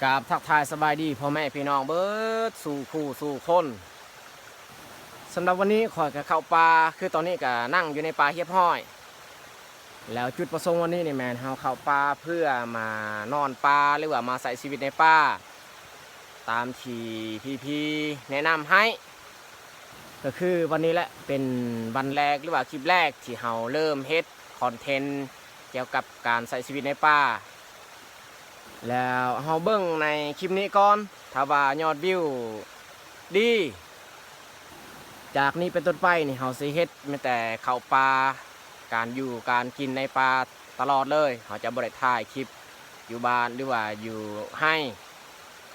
กราบทักทายสบายดีพ่อแม่พี่น้องเบิดสู่คู่สู่คนสำหรับวันนี้ขอยกับเข้าป่าคือตอนนี้ก็นั่งอยู่ในป่าเฮียบห้อยแล้วจุดประสงค์วันนี้นี่แมนเฮาเข้าป่าเพื่อมานอนป่าหรือว่ามาใส่ชีวิตในป่าตามที่พี่แนะนำให้ก็คือวันนี้แหละเป็นวันแรกหรือว่าคลิปแรกที่เฮาเริ่มเฮ็ดคอนเทนต์เกี่ยวกับการใส่ชีวิตในป่าแล้วเฮาเบิ่งในคลิปนี้ก่อนถ้าว่ายอดวิวดีจากนี้เป็นต้นไปนี่เฮาสิเฮ็ดแม้แต่เข้าป่าการอยู่การกินในป่าตลอดเลยเฮาจะบ่ได้ถ่ายคลิปอยู่บ้านหรือว่าอยู่ให้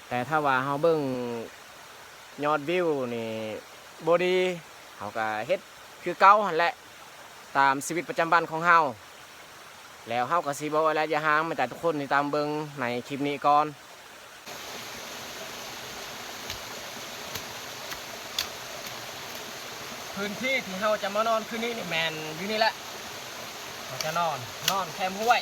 แต่ถ้าว่าเฮาเบิ่งยอดวิวนี่บ่ดีเฮาก็เฮ็ดคือเก่าหั่นแหละตามชีวิตประจำวันของเฮาแล้วเฮาก็สิบ่อะไรอย่าห่างมาแต่ทุกคนที่ตามเบิ่งในคลิปนี้ก่อนพื้นที่ที่เฮาจะมานอนคืนนี้นี่แมนอยู่นี่แหละเราจะนอนแคมห้วย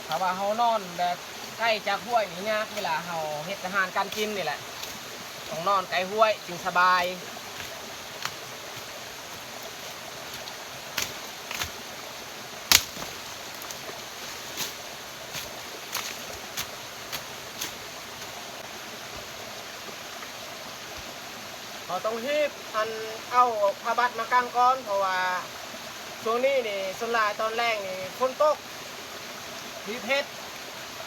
ถ้าว่าเฮานอนแบบใกล้จากห้วยนี่ยากเวลาเฮาเฮ็ดอาหารการกินนี่แหละต้องนอนใกล้ห้วยจึงสบายเราต้องฮีบเอาผ้าบัดมากางก้อนเพราะว่าช่วงนี้นี่ส่วนหลายตอนแรกนี่ฝนตกฮีบเฮ็ด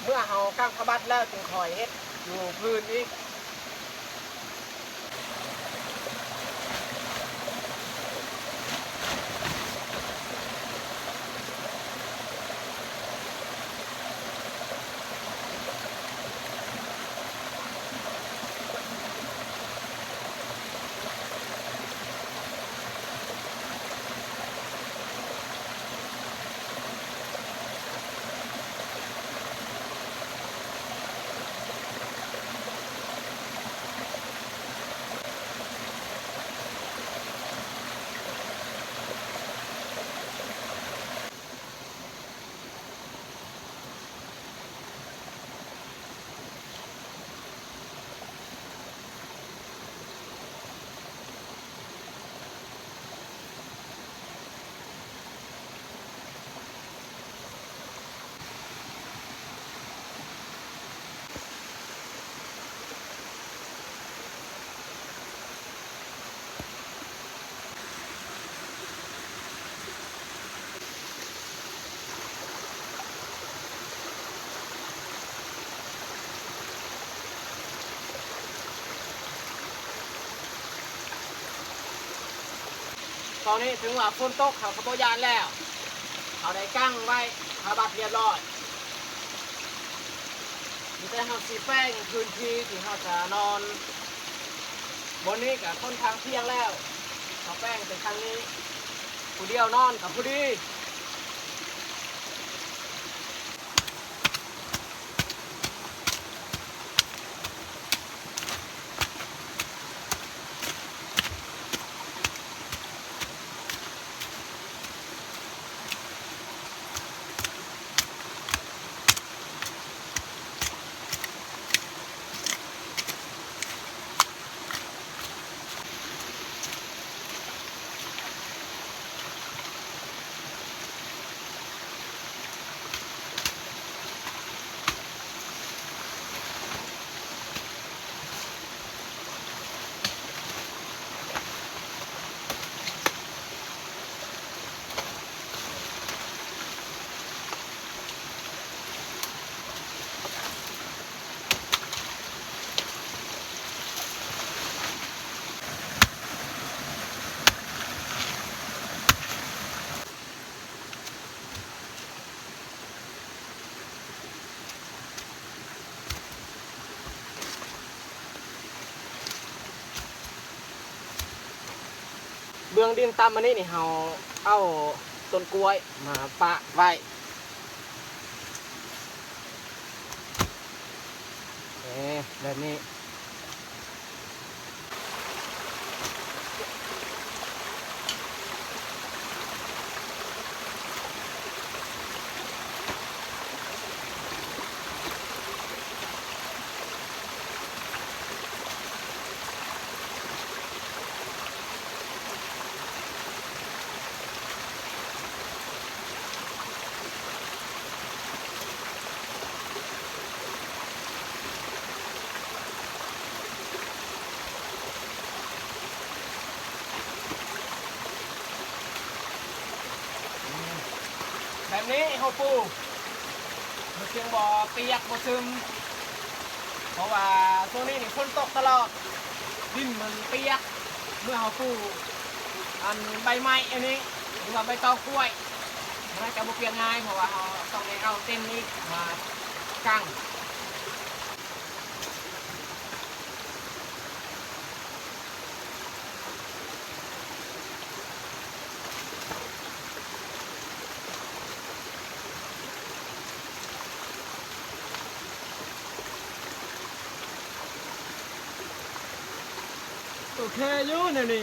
เมื่อเรากางผ้าบัดแล้วจึงคอยเฮ็ดอยู่พื้นอีกตอนนี้ถึงว่าฝนตกเขาขบยานแล้วเขาได้กั้งไว้ผ้าบัดเรียบร้อยมีแต่เขาสีแป้งพื้นที่ที่เขาจะนอนบนนี้กับค่อนข้างเที่ยงแล้วเขาแป้งเป็นครั้งนี้ผู้เดียวนอนกับผู้ดีเบื้องดินต่ำอันนี้นี่เราเอาต้นกล้วยมาปะไว้แบบนี้ เ แบบนี้เขาปูมันเพียงบ่อเปียกบ่ซึมเพราะว่าช่วงนี้นี่ฝนตกตลอดดินมันเปียกเมื่อเขาปูอันใบไม้อันนี้หรือว่าใบตองกล้วยมันจะบ่เปียกง่ายเพราะว่าเขาต้องได้เอาเต้นนี้มากั้งโอเคอยู่นี่เรื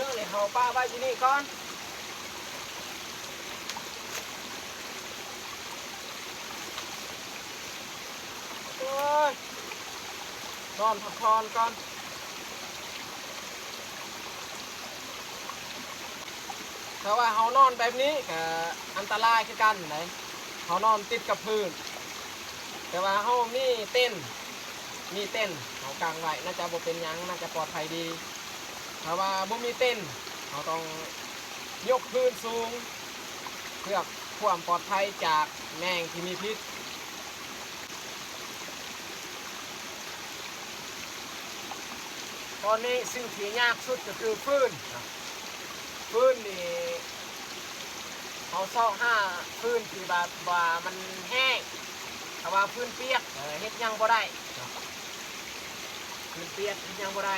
่องเลยเขาป้าไว้ที่นี่ก่อนโอ้ยนอนพักผ่อนก่อนถ้าว่าเขานอนแบบนี้ก็อันตรายคือกันไหนเขานอนติดกับพื้นแต่ว่าเขามีเต้นเขากางไว้น่าจะบ่เป็นหยังน่าจะปลอดภัยดีถ้าว่าบ่มีเต้นเขาต้องยกพื้นสูงเพื่อความปลอดภัยจากแมงที่มีพิษตอนนี้สิ่งที่ยากสุดก็คือฟืนนี่เขาเศร้าฟืนที่แบบว่ามันแห้งแต่ว่าฟืนเปียกเฮ็ดยังบ่ได้ฟืนเปียกเฮ็ดยังบ่ได้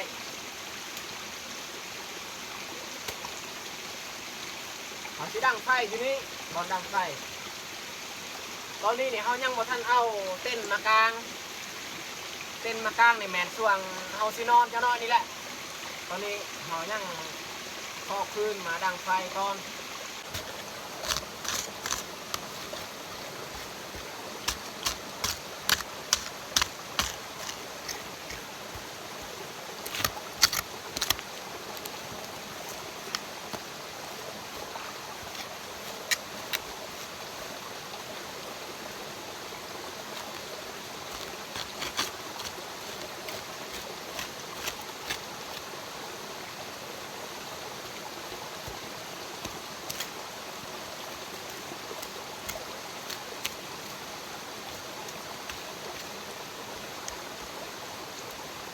เขาสิดังไฟอยู่นี่บอลดังไฟตอนนี้เนี่ยเขายังบ่ทันเอาเต้นมากลางในแมนช่วงเขาสินอนจะนอนนี่แหละตอนนี้เขายังพอคืนมาดังไฟก่อน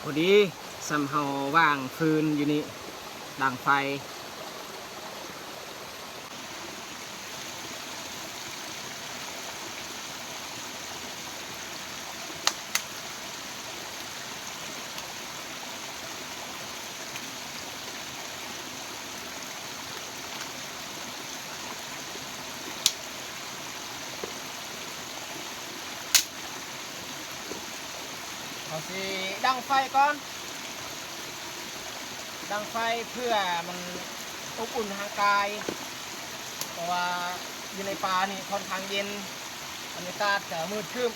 พอดีสำเฮาว่างฟืนอยู่นี่ดังไฟเขาสิดังไฟก่อนดังไฟเพื่อมันอบอุ่นทางกายเพราะว่าอยู่ในป่านี่ค่อนข้างเย็นบรรยากาศจะมืดครึ้ม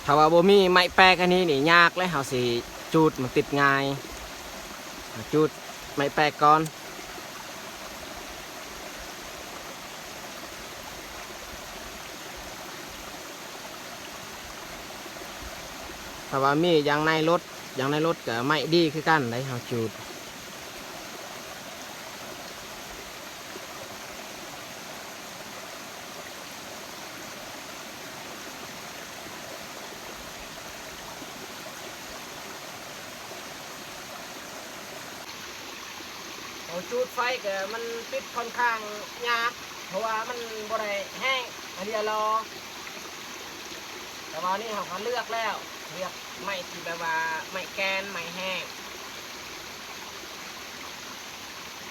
ถ้าว่าบ่มีไม้แปกอันนี้นี่ยากเลยเฮาสิจูดมันติดง่ายจูดไม้แปกก่อนถ้าว่ามีอย่างในรถก็ไม่ดีคือกันได้เฮาจูดจูดไฟก็มันติดค่อนข้างยากเพราะว่ามันบ่ได้แห้งอันนี้รอแต่ว่านี่เขาก็เลือกไม้ที่แบบว่าไม้แกนไม้แห้ง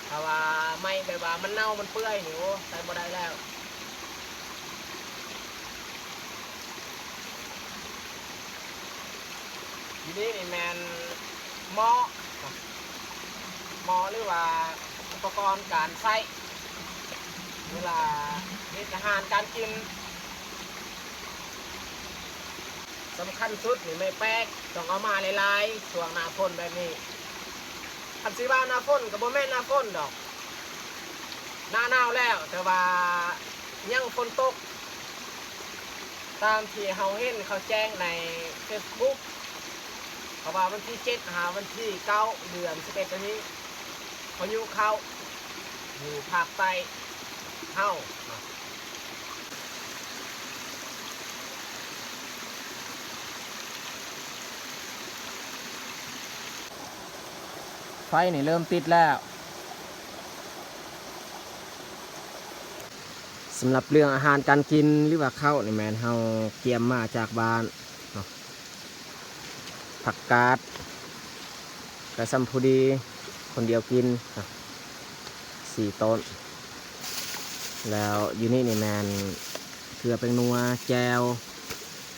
แต่ว่าไม้แบบว่ามันเน่ามันเปื่อยนี่โอ้ใส่บ่ได้แล้ว อยู่นี่นี่แมนหม้อหม้อหรือว่าอุปกรณ์การใช้เวลาเฮ็ดอาหารการกินสำคัญสุดนี่ไม่แป๊กต้องเอามาหลายๆช่วงหน้าฝนแบบนี้คันสิว่าหน้าฝนก็บ่แม่นหน้าฝนดอกหน้าหนาวแล้วแต่ว่ายังฝนตกตามที่เฮาเห็นเขาแจ้งใน Facebook เพราะว่าวันที่7หาวันที่9เดือน11นี้พายุเข้าอยู่ภาคใต้เฮาไฟนี่เริ่มติดแล้วสำหรับเรื่องอาหารการกินหรือว่าข้าวนี่แมนเฮาเตรียมมาจากบ้านเนาะผักกาดกระซำพูดีคนเดียวกิน4 ต้นแล้วอยู่นี่นี่แมนเกลือเป็นนัวแจว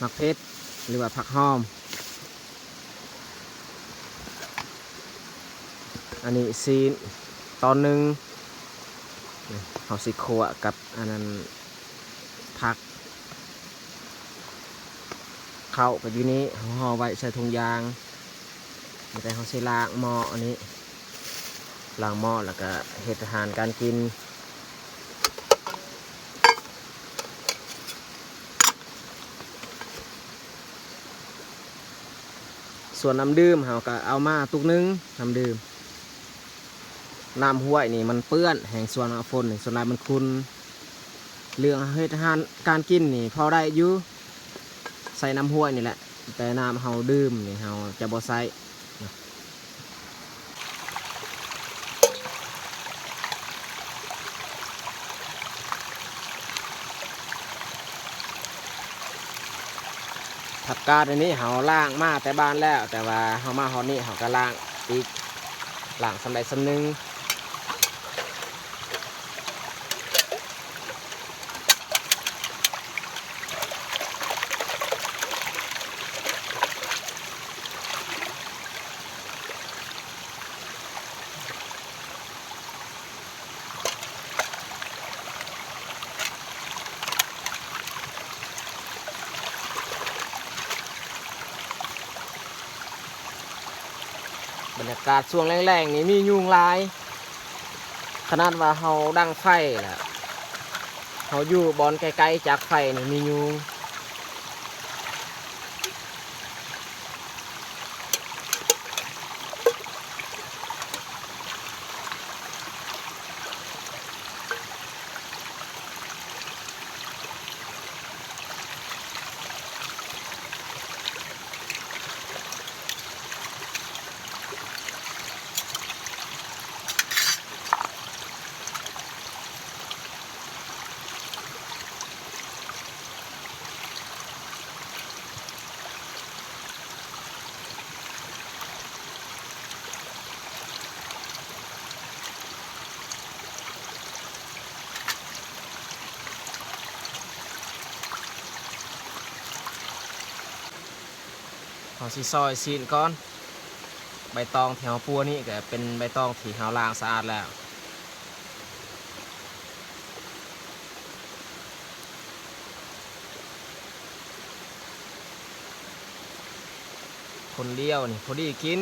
มักเพชรหรือว่าผักหอมอันนี้ซีนตอนหนึ่งเขาสิขัวกับอันนั้นผักเข้ากับอยู่นี้ห่อไว้ใส่ถุงยางแต่เขาใช้ล้างหม้ออันนี้ล้างหม้อแล้วก็เฮ็ดอาหารการกินส่วนน้ำดื่มเขาก็เอามาตุกนึงน้ำดื่มน้ำห้วยนี่มันเปื้อนแห่งส่วนฝนส่วนลายมันคุนเรื่องเฮ็ดอาหารการกินนี่พอได้อยู่ใส่น้ำห้วยนี่แหละแต่น้ำเฮาดื่มนี่เฮาจะบ่ใส่ผักกาดอันนี้เฮาล้างมาแต่บ้านแล้วแต่ว่าเฮามาฮอดนี่เฮาก็ล้างอีกล้างสำใดสำนึงบรรยากาศช่วงแรงๆนี่มียุงลายขนาดว่าเฮาดังไฟแหละเฮาอยู่บอนไกลๆจากไฟนี่มียุงเฮาสิซอยซีนก่อนใบตองที่เฮาปัวนี่ก็เป็นใบตองที่เฮาล้างสะอาดแล้วคนเดียวนี่พอดีกิน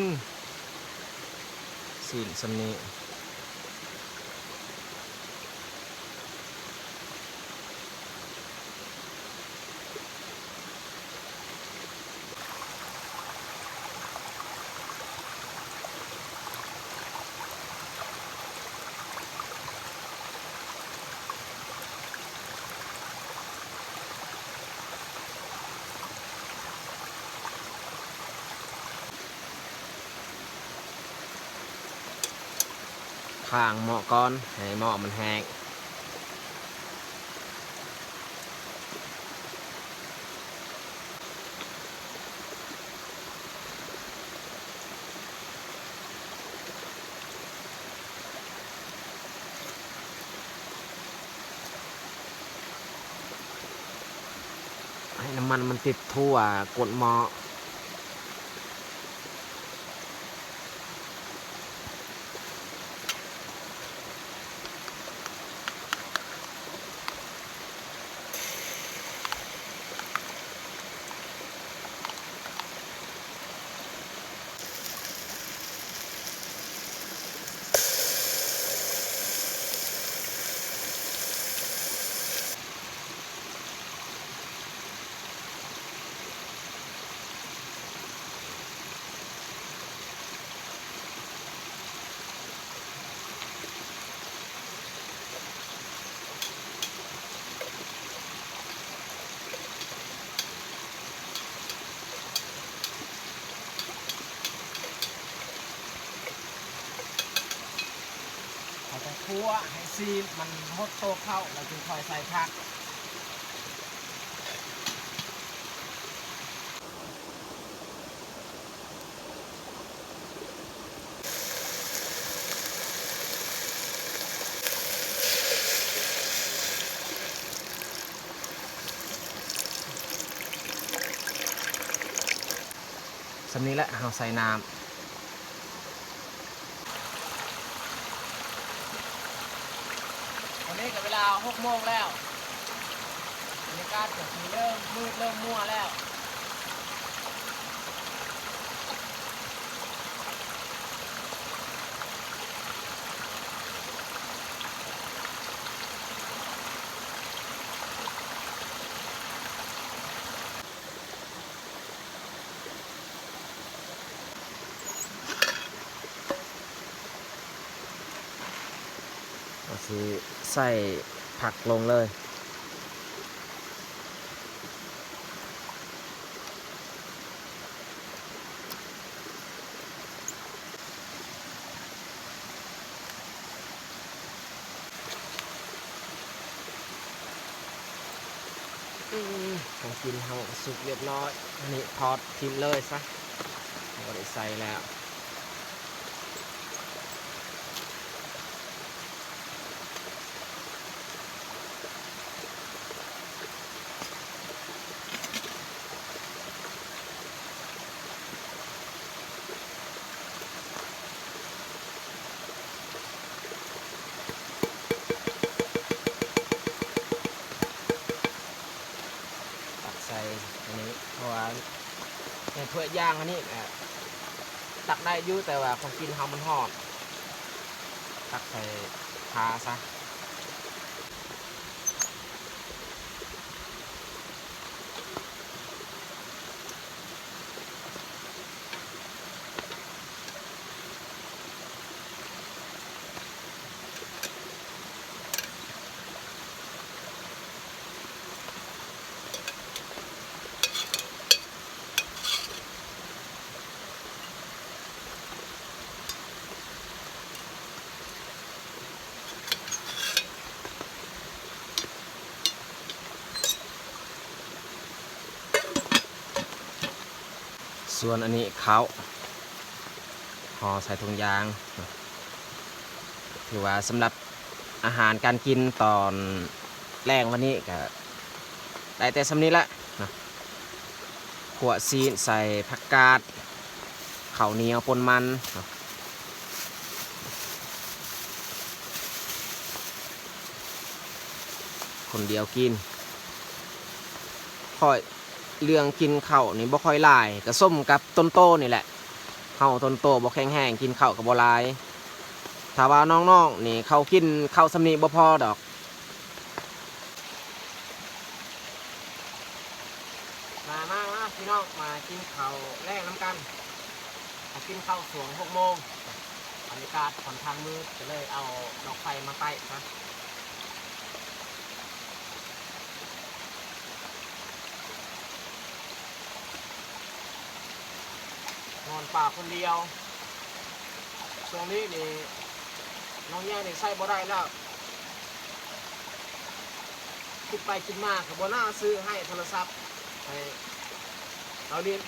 ซีนสำนี้ข้างหม้อก่อนให้หม้อมันแห้งให้น้ำมันมันติดทั่วกดหม้อ คั่วให้ซีมันฮดโตเข้าเราจึงค่อยใส่ผักสำนี้แหละเราใส่น้ำตอนนี้กับเวลา6 โมงแล้วบรรยากาศก็เริ่มมืดเริ่มมัวแล้วเราสิใส่ผักลงเลยของกินเราสุกเรียบร้อยอันนี้ทอดทิ้งเลยซะเราได้ใส่แล้วตักใส่อันนี้เพราะว่าในถ้วยย่างอันนี้ตักได้อยู่แต่ว่าของกินเรามันหอดตักใส่พาซะส่วนอันนี้เขาห่อใส่ถุงยางถือว่าสำหรับอาหารการกินตอนแรกวันนี้ก็ได้แต่สำนี้ละขั่วซีนใส่ผักกาดข้าวเหนียวปนมันคนเดียวกินค่อยเรื่องกินข้าวนี่บ่ค่อยหลายกระส้มกับต้นโตนี่แหละข้าวต้นโตบ่แข็งแห้งกินข้าวกับบ่หลายถ้าว่าน้องๆนี่เขากินข้าวสำนีบ่พอดอกมาพี่น้องมากินข้าวแรกน้ำกันมากินข้าวสวง6 โมงบรรยากาศค่อนข้างมืดจะเลยเอาดอกไฟมาใต้นะนอนป่าคนเดียวช่วงนี้นี่น้องแย่นี่ใส่บ่ได้แล้วคิดไปคิดมากับบ่น่าซื้อให้โทรศัพท์ให้เราเรียน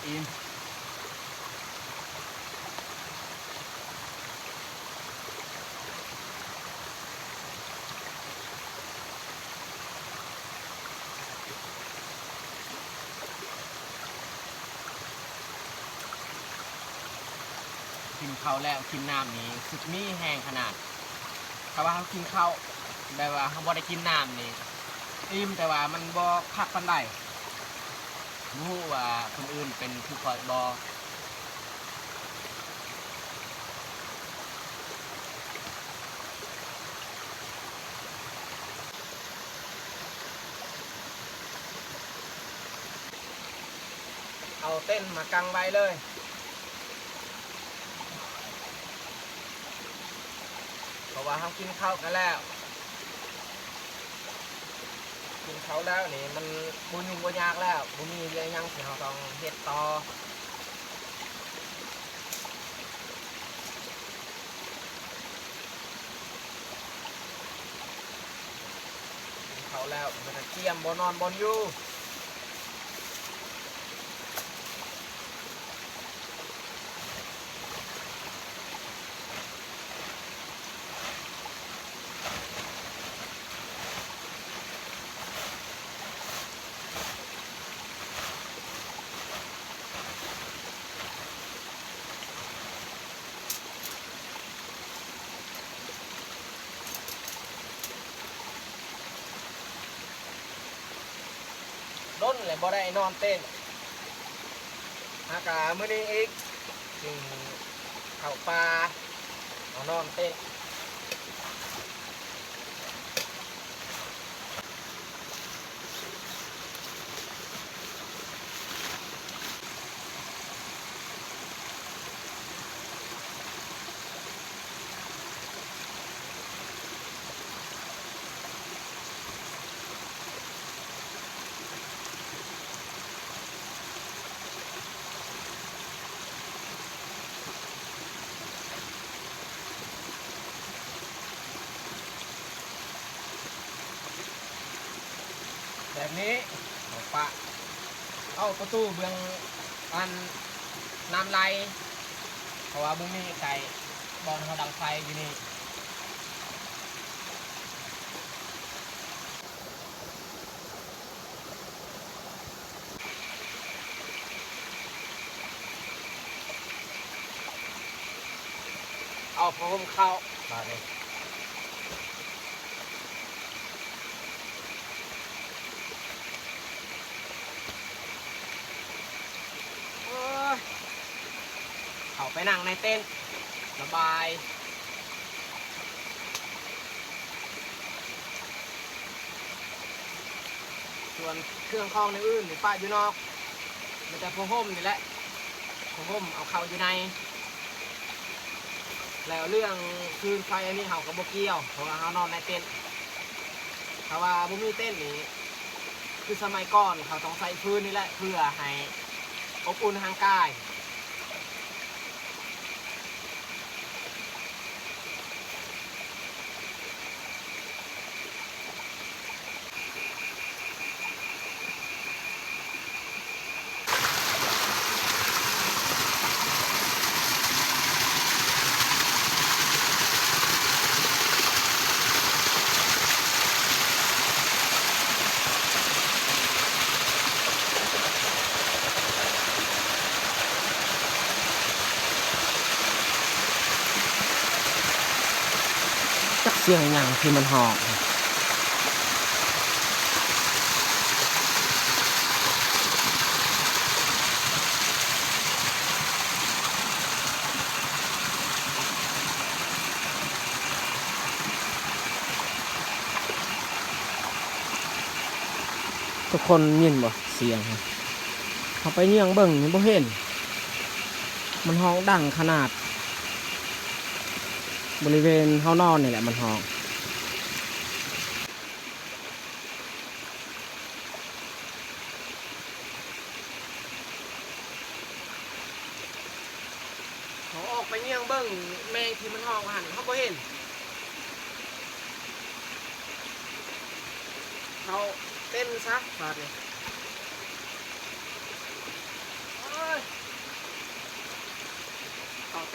อิ่มกินข้าวแล้วกินน้ำนี่สุดมีแห้งขนาดถ้าว่าเขากินข้าวแบบว่าเขาบ่ได้กินน้ำนี่อิ่มแต่ว่ามันบ่คักปานใดบ่ฮู้ว่าคนอื่นเป็นคือข่อยบ่เอาเต้นมากังไว้เลยเพราะว่าเขากินข้าวกันแล้วกินข้าวแล้วนี่มันบ่ยุ่งบ่ยากแล้วบ่มีเรื่องหยังที่เราต้องเฮ็ดต่อกินข้าวแล้วมันก็เกี่ยมบ่นอนบ่อยู่ด้นเลยบ่ได้นอนเต้นอากาศมื้อนี้อีกจึงเข้าป่าเอานอนเต้นแบบนี้เอาปะเอาประตูเบื้องอันน้ำไหลเพราะว่าบุ้งนี้ไก่บอลเขาดังไฟอยู่นี่เอาพรมเข้ามาเลยเขาไปนั่งในเต็นท์สบายส่วนเครื่องคล้องในอื่นหรือป้าอยู่นอกมันจะพห่มนี่แหละพห่มเอาเข้าอยู่ในแล้วเรื่องคืนไฟอันนี้เขากับโบเกียวเพราะว่าเขานอนในเต็นท์ถ้าว่าบุมีเต็นท์นี่คือสมัยก่อนเขาต้องใส่พื้นนี่แหละเพื่อให้อบอุ่นทางกายจักเสียงอย่างที่มันหอบทุกคนยินบ่เสียงเขาไปเงี่ยงเบิ่งนี่บ่เห็นมันห้องดังขนาดบริเวณเฮานอนนี่แหละมันห้องเขาออกไปเงี่ยงเบิ่งแมงที่มันห้องหันเขาบ่เห็นเขาเต้นซะบาดเลยโอ้ย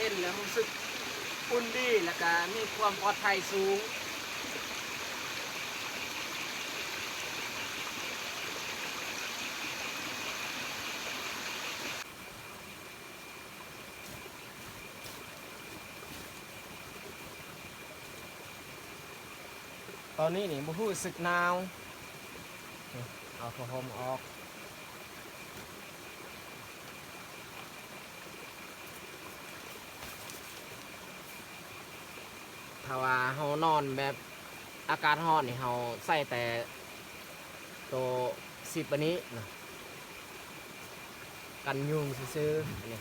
ต้นแล้วรู้สึกอุ่นดีแล้วก็มีความปลอดภัยสูงตอนนี้นี่บ่รู้สึกหนาวเอาผ้าห่มออกถ้าว่าเฮานอนแบบอากาศร้อนนี่เฮาใส่แต่ตัว10อันนี้นะกันยุงซื่อๆอันนี้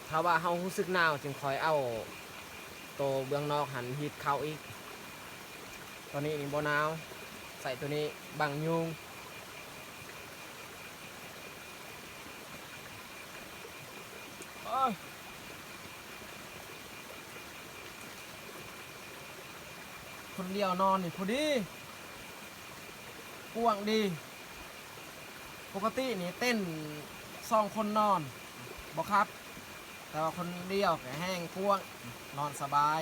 ถ้าว่าเฮารู้สึกหนาวจึงคอยเอาตัวเบื้องนอกหันฮีทเข้าอีกตอนนี้นี่บ่หนาวใส่ตัวนี้บังยุงคนเดียวนอนนี่พอดีกว้างดีปกตินี่เต้น2 คนนอนบ่ครับแต่ว่าคนเดียวแห้งกว้างนอนสบาย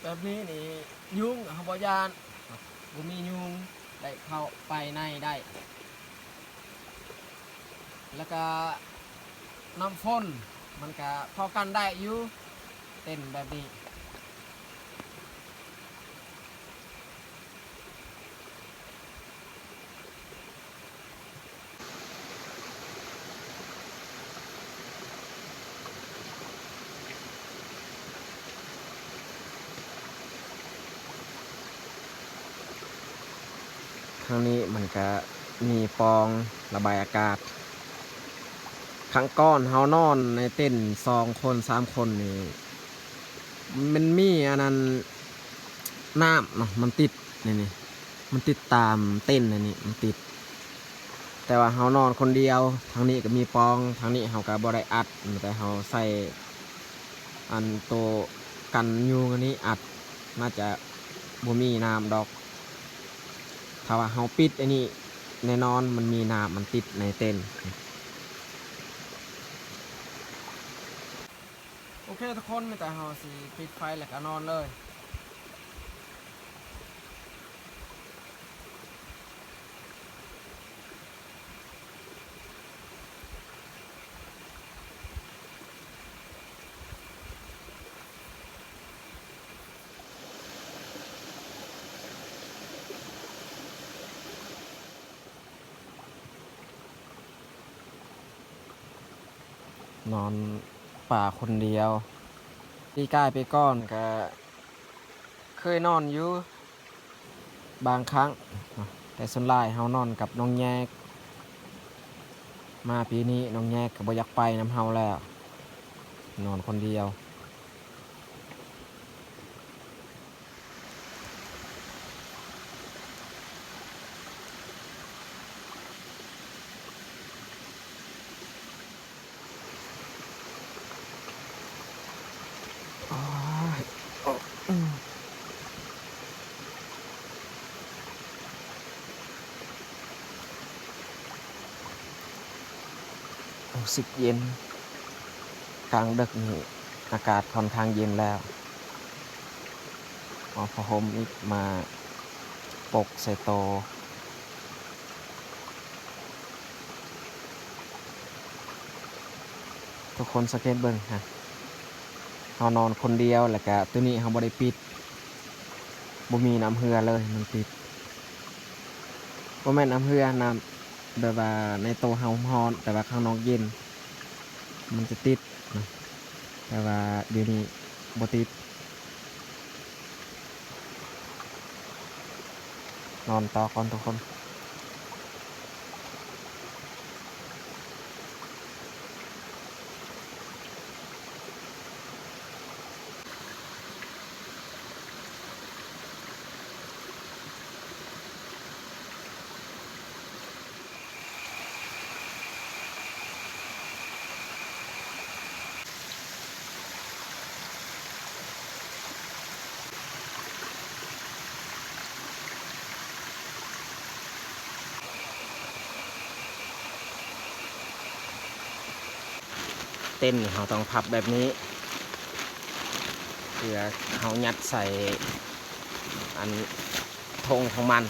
แบบนี้นี่ยุงเขาบอกยานบ่มียุงได้เข้าไปในได้แล้วก็น้ำฝนมันก็พอกันได้อยู่เต้นแบบนี้ครั้งนี้มันก็มีปองระบายอากาศครั้งก้อนเฮานอนในเต้น2 คน3 คนนี่มันมีอันนั้นน้ำเนาะมันติดนี่มันติดตามเต้นนี่มันติดแต่ว่าเฮานอนคนเดียวทางนี้ก็มีปองทางนี้เฮาก็บ่ได้อัดแต่เฮาใส่อันโตกันยุงอันนี้อัดน่าจะบ่มีน้ำดอกถ้าว่าเฮาปิดอันนี้แน่นอนมันมีน้ำมันติดในเต้นโอเคทุกคนมีแต่เฮาสิปิดไฟแล้วก็นอนเลยนอนป่าคนเดียวปีกายไปก้อนก็เคยนอนอยู่บางครั้งแต่ส่วนใหญ่เฮานอนกับน้องแยกมาปีนี้น้องแยกก็บ่อยากไปน้ำเฮาแล้วนอนคนเดียวรู้สึกเย็นกลางดึกนี่อากาศค่อนข้างเย็นแล้วเอาผ้าห่มอีกมาปกใส่โตทุกคนสังเกตเบิ่งฮะเฮานอนคนเดียวแล้วก็ตัวนี้เฮาบ่ได้ปิดบ่มีน้ำเหือเลยมันติดบ่แม่นน้ำเหือน้ำแบบว่าในโตเฮาร้อนแต่ว่าข้างนอกเย็นมันจะติดนะแต่ว่าเดี๋ยวนี้บ่ติดนอนต่อก่อนทุกคน เต้นเราต้องพับแบบนี้เพื่อเรายัดใส่อันธงของมัน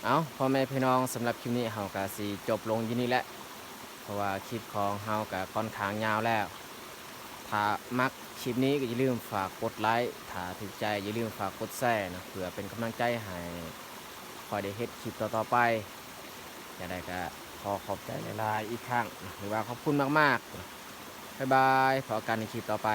เอาพ่อแม่พี่น้องสำหรับคลิปนี้เฮากะสิจบลงที่นี่แหละเพราะว่าคลิปของเฮากะค่อนข้างยาวแล้วถ้ามักคลิปนี้ก็อย่าลืมฝากกดไลค์ถ้าถูกใจอย่าลืมฝากกดแชร์นะเพื่อเป็นกำลังใจให้คอยได้เฮ็ดคลิปต่อๆไปอย่างไรก็ขอขอบใจหลายๆอีกครั้งหรือว่าขอบคุณมากๆบ๊ายบายพบกันในคลิปต่อไป